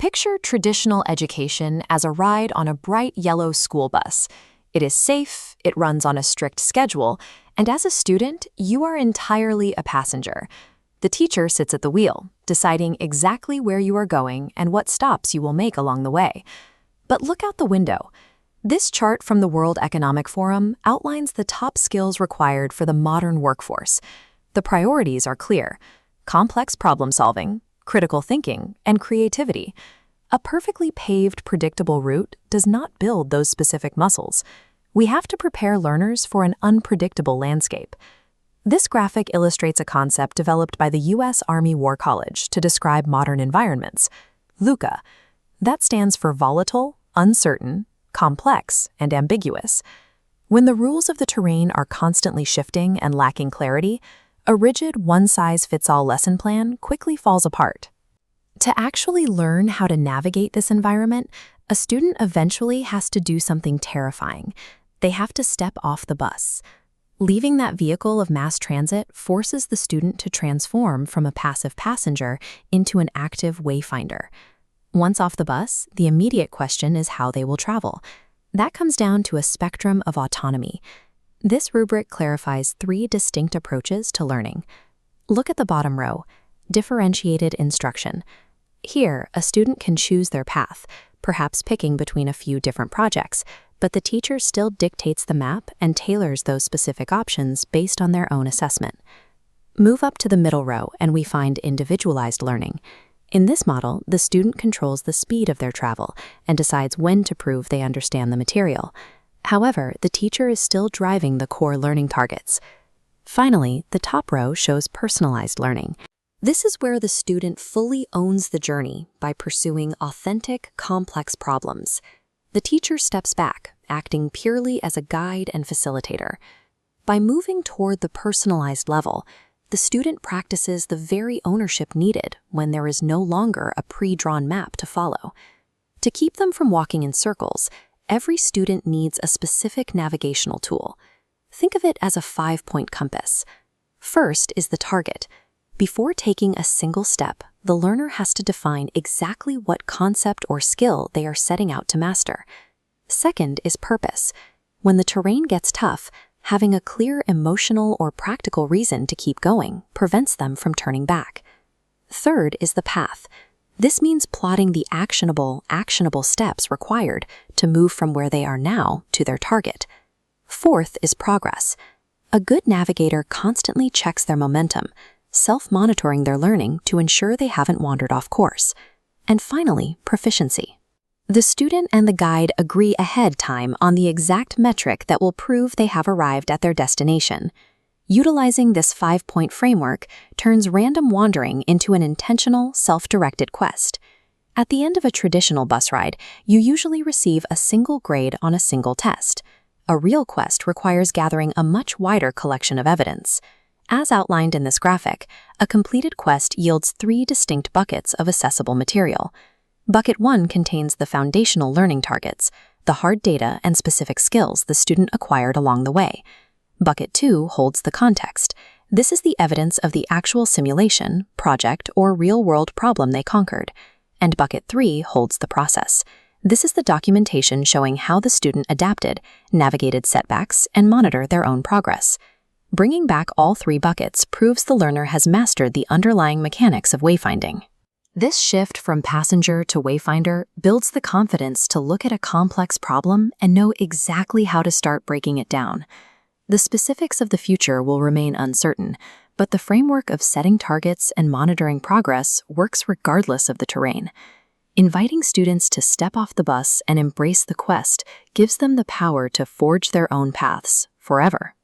Picture traditional education as a ride on a bright yellow school bus. It is safe, it runs on a strict schedule, and as a student, you are entirely a passenger. The teacher sits at the wheel, deciding exactly where you are going and what stops you will make along the way. But look out the window. This chart from the World Economic Forum outlines the top skills required for the modern workforce. The priorities are clear: complex problem solving, critical thinking, and creativity. A perfectly paved, predictable route does not build those specific muscles. We have to prepare learners for an unpredictable landscape. This graphic illustrates a concept developed by the U.S. Army War College to describe modern environments. VUCA. That stands for volatile, uncertain, complex, and ambiguous. When the rules of the terrain are constantly shifting and lacking clarity, a rigid one-size-fits-all lesson plan quickly falls apart. To actually learn how to navigate this environment, a student eventually has to do something terrifying. They have to step off the bus. Leaving that vehicle of mass transit forces the student to transform from a passive passenger into an active wayfinder. Once off the bus, the immediate question is how they will travel. That comes down to a spectrum of autonomy. This rubric clarifies 3 distinct approaches to learning. Look at the bottom row, differentiated instruction. Here, a student can choose their path, perhaps picking between a few different projects, but the teacher still dictates the map and tailors those specific options based on their own assessment. Move up to the middle row and we find individualized learning. In this model, the student controls the speed of their travel and decides when to prove they understand the material. However, the teacher is still driving the core learning targets. Finally, the top row shows personalized learning. This is where the student fully owns the journey by pursuing authentic, complex problems. The teacher steps back, acting purely as a guide and facilitator. By moving toward the personalized level, the student practices the very ownership needed when there is no longer a pre-drawn map to follow. To keep them from walking in circles, every student needs a specific navigational tool. Think of it as a 5-point compass. First is the target. Before taking a single step, the learner has to define exactly what concept or skill they are setting out to master. Second is purpose. When the terrain gets tough, having a clear emotional or practical reason to keep going prevents them from turning back. Third is the path. This means plotting the actionable steps required to move from where they are now to their target. Fourth is progress. A good navigator constantly checks their momentum, self-monitoring their learning to ensure they haven't wandered off course. And finally, proficiency. The student and the guide agree ahead time on the exact metric that will prove they have arrived at their destination. Utilizing this 5-point framework turns random wandering into an intentional, self-directed quest. At the end of a traditional bus ride, you usually receive a single grade on a single test. A real quest requires gathering a much wider collection of evidence. As outlined in this graphic, a completed quest yields 3 distinct buckets of accessible material. Bucket 1 contains the foundational learning targets, the hard data and specific skills the student acquired along the way. Bucket 2 holds the context. This is the evidence of the actual simulation, project, or real-world problem they conquered. And Bucket 3 holds the process. This is the documentation showing how the student adapted, navigated setbacks, and monitored their own progress. Bringing back all 3 buckets proves the learner has mastered the underlying mechanics of wayfinding. This shift from passenger to wayfinder builds the confidence to look at a complex problem and know exactly how to start breaking it down. The specifics of the future will remain uncertain, but the framework of setting targets and monitoring progress works regardless of the terrain. Inviting students to step off the bus and embrace the quest gives them the power to forge their own paths forever.